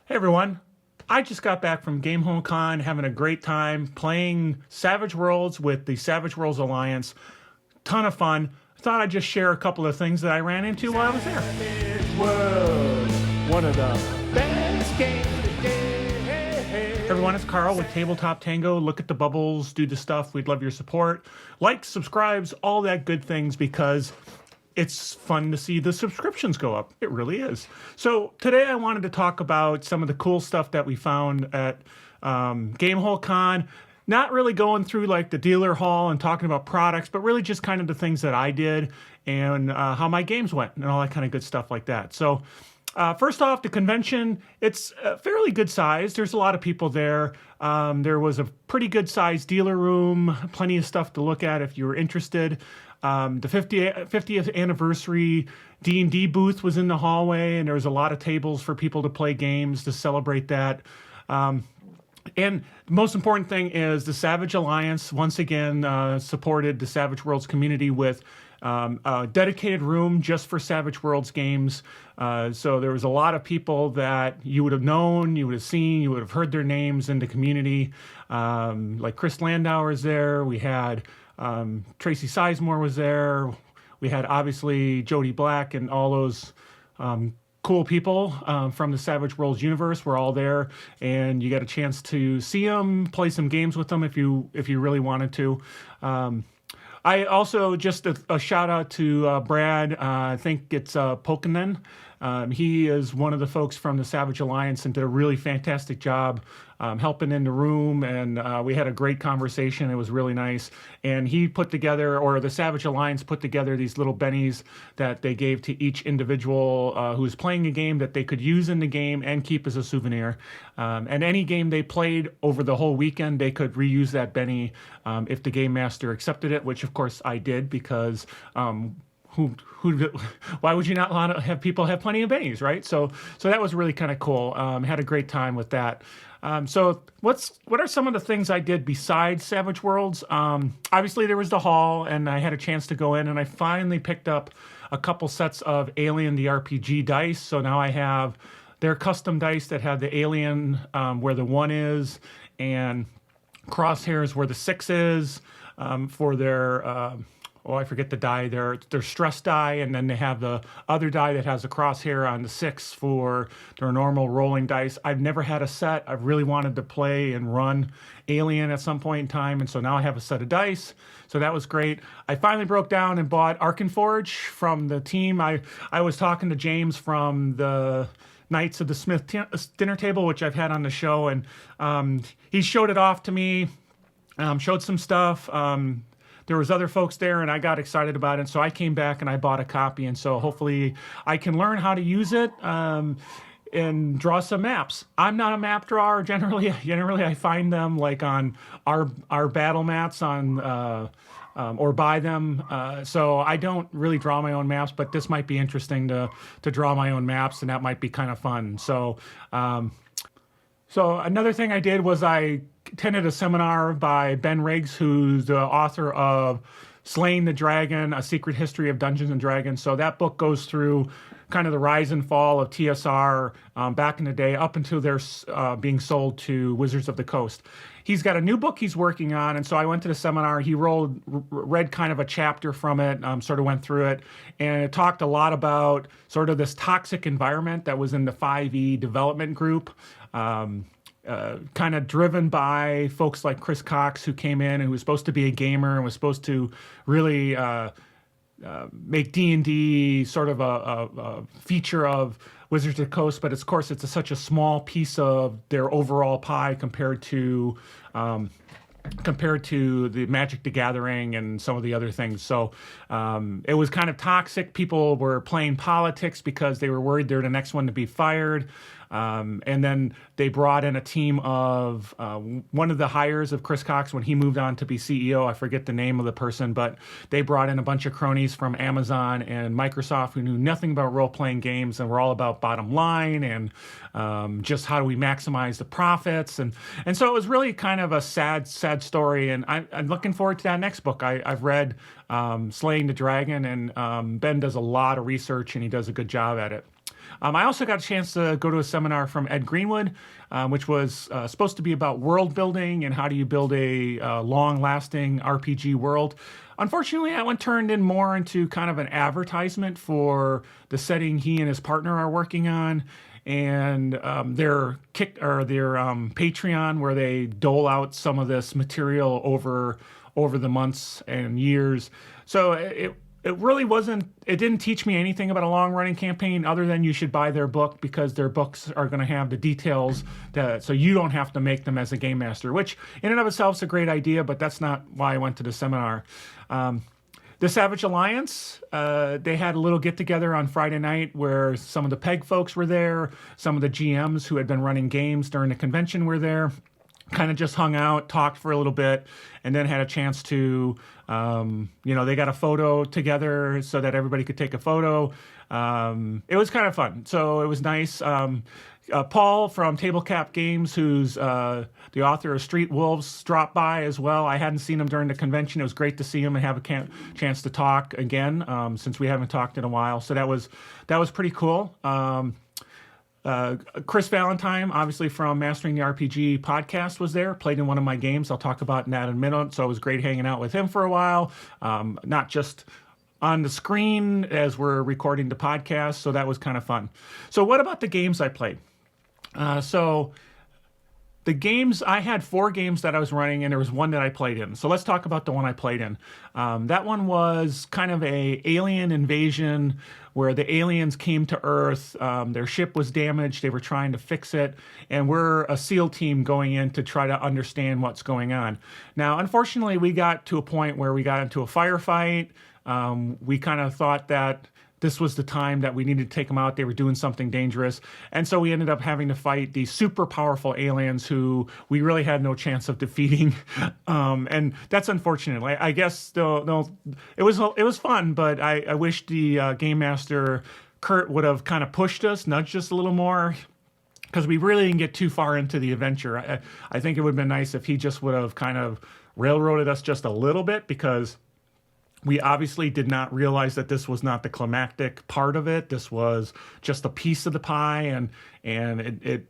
Hey everyone, I just got back from GameHole Con, having a great time playing Savage Worlds with the Savage Worlds Alliance. Ton of fun. I thought I'd just share a couple of things that I ran into while I was there. Savage Worlds, one of the best games of the day. Hey everyone, it's Carl with Tabletop Tango. Look at the bubbles, do the stuff. We'd love your support. Like, subscribes, all that good things, because it's fun to see the subscriptions go up. It really is. So today I wanted to talk about some of the cool stuff that we found at GameHole Con. Not really going through like the dealer hall and talking about products, but really just kind of the things that I did and how my games went and all that kind of good stuff like that. So first off, the convention, it's fairly good size. There's a lot of people there. There was a pretty good sized dealer room, plenty of stuff to look at if you were interested. The 50th anniversary D&D booth was in the hallway, and there was a lot of tables for people to play games to celebrate that. And the most important thing is the Savage Alliance, once again, supported the Savage Worlds community with a dedicated room just for Savage Worlds games. So there was a lot of people that you would have known, you would have seen, you would have heard their names in the community. Like Chris Landauer's there. We had Tracy Sizemore was there. We had obviously Jody Black and all those cool people from the Savage Worlds universe were all there, and you got a chance to see them, play some games with them if you really wanted to. I also just a shout out to Brad. I think it's Pokonen. He is one of the folks from the Savage Alliance and did a really fantastic job helping in the room, and we had a great conversation. It was really nice. And he put together, or the Savage Alliance put together, these little bennies that they gave to each individual who was playing a game that they could use in the game and keep as a souvenir. And any game they played over the whole weekend, they could reuse that benny if the game master accepted it, which of course I did, because why would you not want to have people have plenty of bennies, right? So that was really kind of cool. Had a great time with that. So what are some of the things I did besides Savage Worlds? Obviously there was the hall, and I had a chance to go in, and I finally picked up a couple sets of Alien the RPG dice. So now I have their custom dice that have the Alien where the 1 is, and crosshairs where the 6 is, for their I forget the die. Their stress die, and then they have the other die that has a crosshair on the 6 for their normal rolling dice. I've never had a set. I've really wanted to play and run Alien at some point in time, and so now I have a set of dice. So that was great. I finally broke down and bought Arkenforge from the team. I was talking to James from the Knights of the Smith dinner table, which I've had on the show, and he showed it off to me, showed some stuff. There was other folks there, and I got excited about it. So I came back and I bought a copy, and so hopefully I can learn how to use it and draw some maps. I'm not a map drawer generally. Generally, I find them like on our battle mats on or buy them. So I don't really draw my own maps, but this might be interesting to draw my own maps, and that might be kind of fun. So another thing I did was I attended a seminar by Ben Riggs, who's the author of Slaying the Dragon, A Secret History of Dungeons and Dragons. So that book goes through kind of the rise and fall of TSR back in the day up until they're being sold to Wizards of the Coast. He's got a new book he's working on, and so I went to the seminar. He read kind of a chapter from it, sort of went through it, and it talked a lot about sort of this toxic environment that was in the 5e development group. Kind of driven by folks like Chris Cox, who came in and who was supposed to be a gamer and was supposed to really make D&D sort of a feature of Wizards of the Coast, but of course it's such a small piece of their overall pie compared to the Magic the Gathering and some of the other things. So it was kind of toxic. People were playing politics because they were worried they're the next one to be fired. And then they brought in a team of one of the hires of Chris Cox when he moved on to be CEO. I forget the name of the person, but they brought in a bunch of cronies from Amazon and Microsoft who knew nothing about role-playing games and were all about bottom line and just how do we maximize the profits. And so it was really kind of a sad story. And I'm looking forward to that next book. I've read Slaying the Dragon, and Ben does a lot of research and he does a good job at it. I also got a chance to go to a seminar from Ed Greenwood, which was supposed to be about world building and how do you build a long-lasting RPG world. Unfortunately, that one turned in more into kind of an advertisement for the setting he and his partner are working on, and their Patreon, where they dole out some of this material over the months and years. So it really wasn't, it didn't teach me anything about a long running campaign other than you should buy their book, because their books are going to have the details so you don't have to make them as a game master, which in and of itself is a great idea, but that's not why I went to the seminar. The Savage Alliance, they had a little get together on Friday night where some of the PEG folks were there, some of the GMs who had been running games during the convention were there. Kind of just hung out, talked for a little bit, and then had a chance to, they got a photo together so that everybody could take a photo. It was kind of fun. So it was nice. Paul from Tablecap Games, who's the author of Street Wolves, dropped by as well. I hadn't seen him during the convention. It was great to see him and have a chance to talk again, since we haven't talked in a while. So that was pretty cool. Chris Valentine, obviously from Mastering the RPG podcast, was there, played in one of my games. I'll talk about that in a minute. So it was great hanging out with him for a while, not just on the screen as we're recording the podcast. So that was kind of fun. So what about the games I played? So the games, I had 4 games that I was running, and there was one that I played in. So let's talk about the one I played in. That one was kind of a alien invasion where the aliens came to Earth. Their ship was damaged. They were trying to fix it. And we're a SEAL team going in to try to understand what's going on. Now, unfortunately, we got to a point where we got into a firefight. We kind of thought that this was the time that we needed to take them out. They were doing something dangerous. And so we ended up having to fight these super powerful aliens who we really had no chance of defeating. And that's unfortunate. I guess it was fun, but I wish the Game Master, Kurt, would have kind of pushed us, nudged us a little more, because we really didn't get too far into the adventure. I think it would have been nice if he just would have kind of railroaded us just a little bit, because we obviously did not realize that this was not the climactic part of it. This was just a piece of the pie, and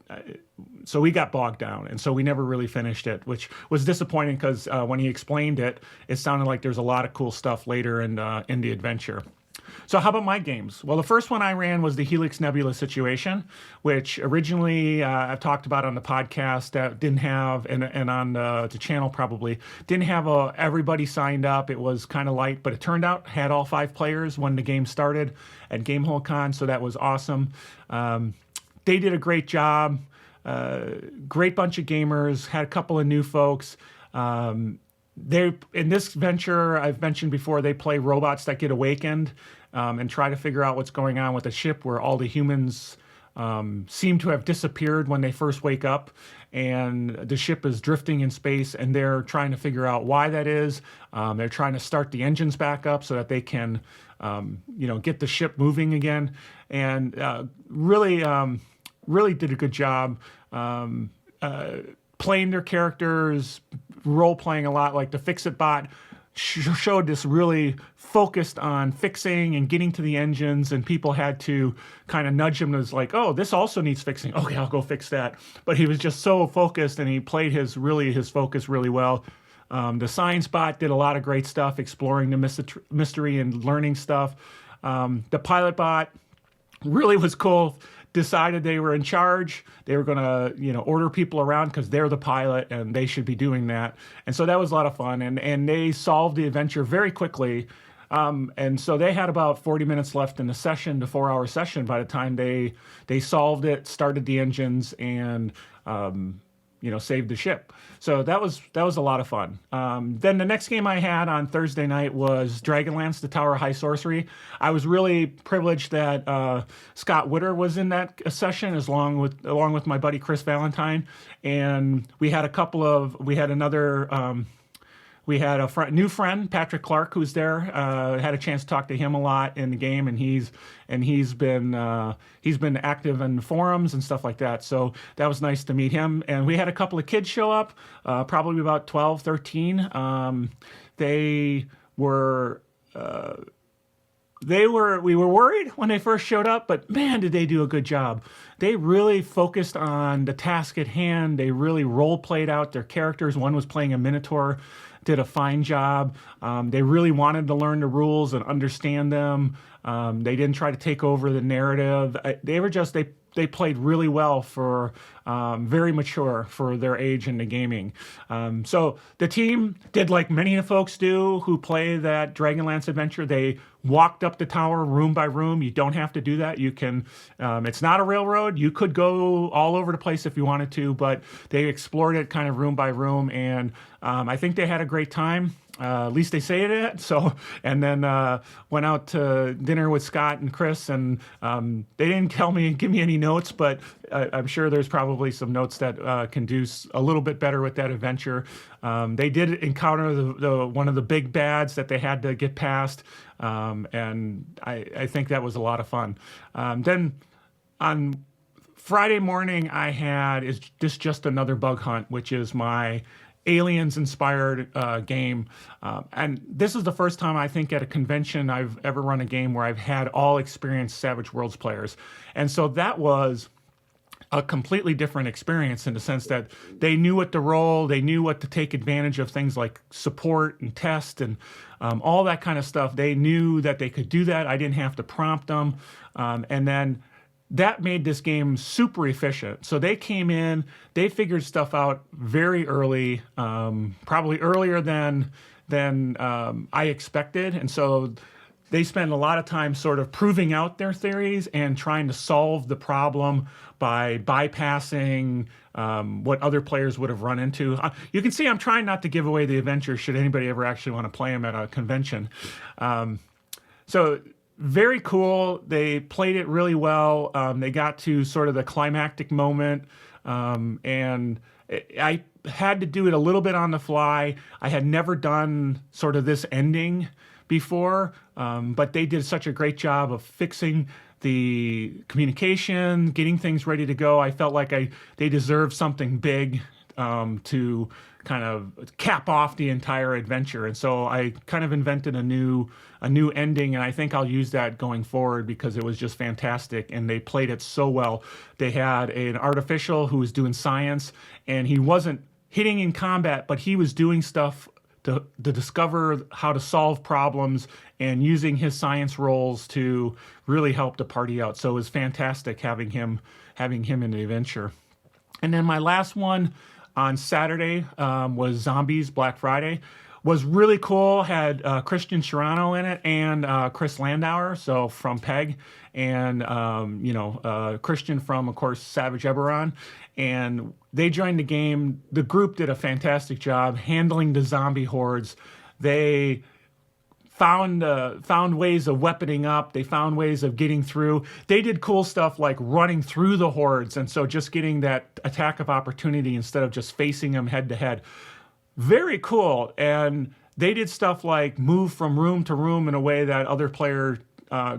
so we got bogged down, and so we never really finished it, which was disappointing, because when he explained it, it sounded like there's a lot of cool stuff later in the adventure. So how about my games? Well, the first one I ran was the Helix Nebula situation, which originally I've talked about on the podcast, that didn't have, and on the channel probably, didn't have everybody signed up. It was kind of light, but it turned out had all 5 players when the game started at GameHole Con, so that was awesome. They did a great job. Great bunch of gamers, had a couple of new folks. In this venture, I've mentioned before, they play robots that get awakened and try to figure out what's going on with the ship, where all the humans seem to have disappeared when they first wake up, and the ship is drifting in space, and they're trying to figure out why that is. They're trying to start the engines back up so that they can, get the ship moving again, and really did a good job playing their characters, role-playing a lot. Like the Fix-It bot showed this really focused on fixing and getting to the engines, and people had to kind of nudge him as like, oh, this also needs fixing. Okay, I'll go fix that. But he was just so focused, and he played his focus really well. The Science bot did a lot of great stuff, exploring the mystery and learning stuff. The Pilot bot really was cool. Decided they were in charge. They were going to, order people around because they're the pilot and they should be doing that. And so that was a lot of fun. And they solved the adventure very quickly. And so they had about 40 minutes left in the session, the 4-hour session, by the time they solved it, started the engines, and saved the ship. So that was a lot of fun. Then the next game I had on Thursday night was Dragonlance: The Tower of High Sorcery. I was really privileged that Scott Witter was in that session, along with my buddy Chris Valentine, and we had a new friend, Patrick Clark, who's there. Had a chance to talk to him a lot in the game, and he's been active in forums and stuff like that. So that was nice to meet him. And we had a couple of kids show up, probably about 12, 13. They were we were worried when they first showed up, but man, did they do a good job. They really focused on the task at hand. They really role played out their characters. One was playing a Minotaur, did a fine job. They really wanted to learn the rules and understand them. They didn't try to take over the narrative. They played really well for very mature for their age into gaming. So the team did like many folks do who play that Dragonlance adventure. They walked up the tower room by room. You don't have to do that. You can. It's not a railroad. You could go all over the place if you wanted to, but they explored it kind of room by room, and I think they had a great time. At least they say it. So, and then went out to dinner with Scott and Chris, and they didn't give me any notes, but I'm sure there's probably some notes that can do a little bit better with that adventure. They did encounter the one of the big bads that they had to get past, and I think that was a lot of fun. Then on Friday morning, I had just another bug hunt, which is my Aliens-inspired game. And this is the first time I think at a convention I've ever run a game where I've had all experienced Savage Worlds players. And so that was a completely different experience in the sense that they knew what to roll, they knew what to take advantage of, things like support and test and all that kind of stuff. They knew that they could do that. I didn't have to prompt them. And then that made this game super efficient. So they came in, they figured stuff out very early, probably earlier than I expected. And so they spend a lot of time sort of proving out their theories and trying to solve the problem by bypassing what other players would have run into. You can see I'm trying not to give away the adventure should anybody ever actually want to play them at a convention. So very cool. They played it really well. They got to sort of the climactic moment, and I had to do it a little bit on the fly. I had never done sort of this ending before, but they did such a great job of fixing the communication, getting things ready to go. I felt like they deserved something big to kind of cap off the entire adventure. And so I kind of invented a new ending, and I think I'll use that going forward because it was just fantastic, and they played it so well. They had an artificial who was doing science, and he wasn't hitting in combat, but he was doing stuff to discover how to solve problems and using his science rolls to really help the party out. So it was fantastic having him in the adventure. And then my last one on Saturday was Zombies Black Friday. Was really cool. Had Christian Sharano in it and Chris Landauer, so from PEG, and Christian from, of course, Savage Eberron. And they joined the game. The group did a fantastic job handling the zombie hordes. They found ways of weaponing up. They found ways of getting through. They did cool stuff like running through the hordes, and so just getting that attack of opportunity instead of just facing them head to head. Very cool. And they did stuff like move from room to room in a way that other player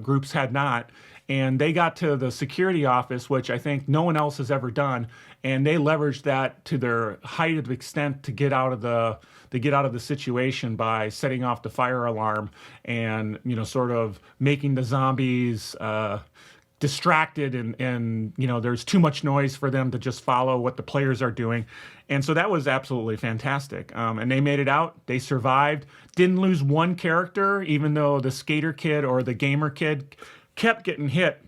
groups had not. And they got to the security office, which I think no one else has ever done. And they leveraged that to their height of extent to get out of the situation by setting off the fire alarm and, sort of making the zombies distracted and there's too much noise for them to just follow what the players are doing. And so that was absolutely fantastic. And they made it out. They survived. Didn't lose one character, even though the skater kid or the gamer kid kept getting hit.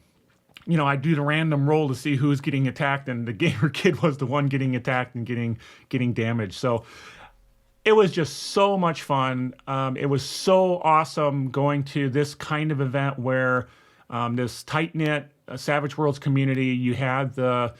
I do the random roll to see who's getting attacked, and the gamer kid was the one getting attacked and getting damaged. So it was just so much fun. It was so awesome going to this kind of event where this tight-knit Savage Worlds community, you had the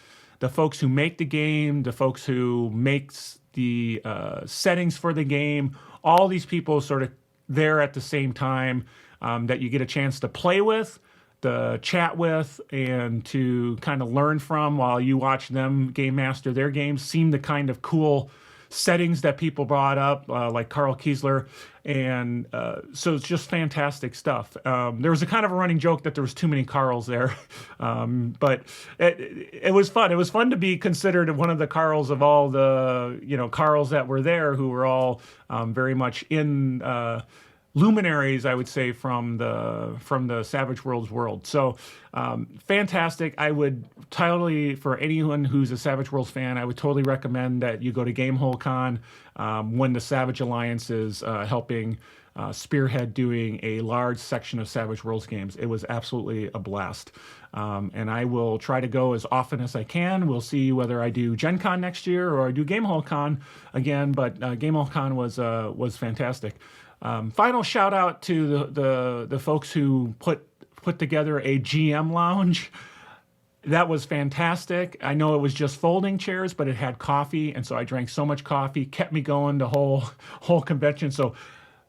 folks who make the game, the folks who makes the settings for the game, all these people sort of there at the same time that you get a chance to play with, to chat with, and to kind of learn from while you watch them game master their games. Seemed the kind of cool settings that people brought up, like Carl Kiesler. And so it's just fantastic stuff. There was a kind of a running joke that there was too many Carls there, but it was fun. It was fun to be considered one of the Carls of all the Carls that were there, who were all very much in luminaries, I would say, from the Savage Worlds world. So fantastic. I would totally, for anyone who's a Savage Worlds fan, I would totally recommend that you go to GameHole Con when the Savage Alliance is helping spearhead doing a large section of Savage Worlds games. It was absolutely a blast. And I will try to go as often as I can. We'll see whether I do Gen Con next year or I do GameHole Con again, but GameHole Con was fantastic. Final shout out to the folks who put together a GM lounge. That was fantastic. I know it was just folding chairs, but it had coffee, and so I drank so much coffee, kept me going the whole convention. So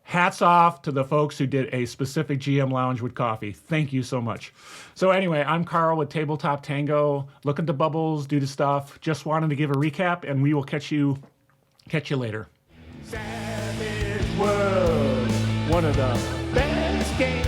hats off to the folks who did a specific GM lounge with coffee. Thank you so much. So anyway, I'm Carl with Tabletop Tango. Look at the bubbles, do the stuff. Just wanted to give a recap, and we will catch you later. Savage Worlds, one of the best games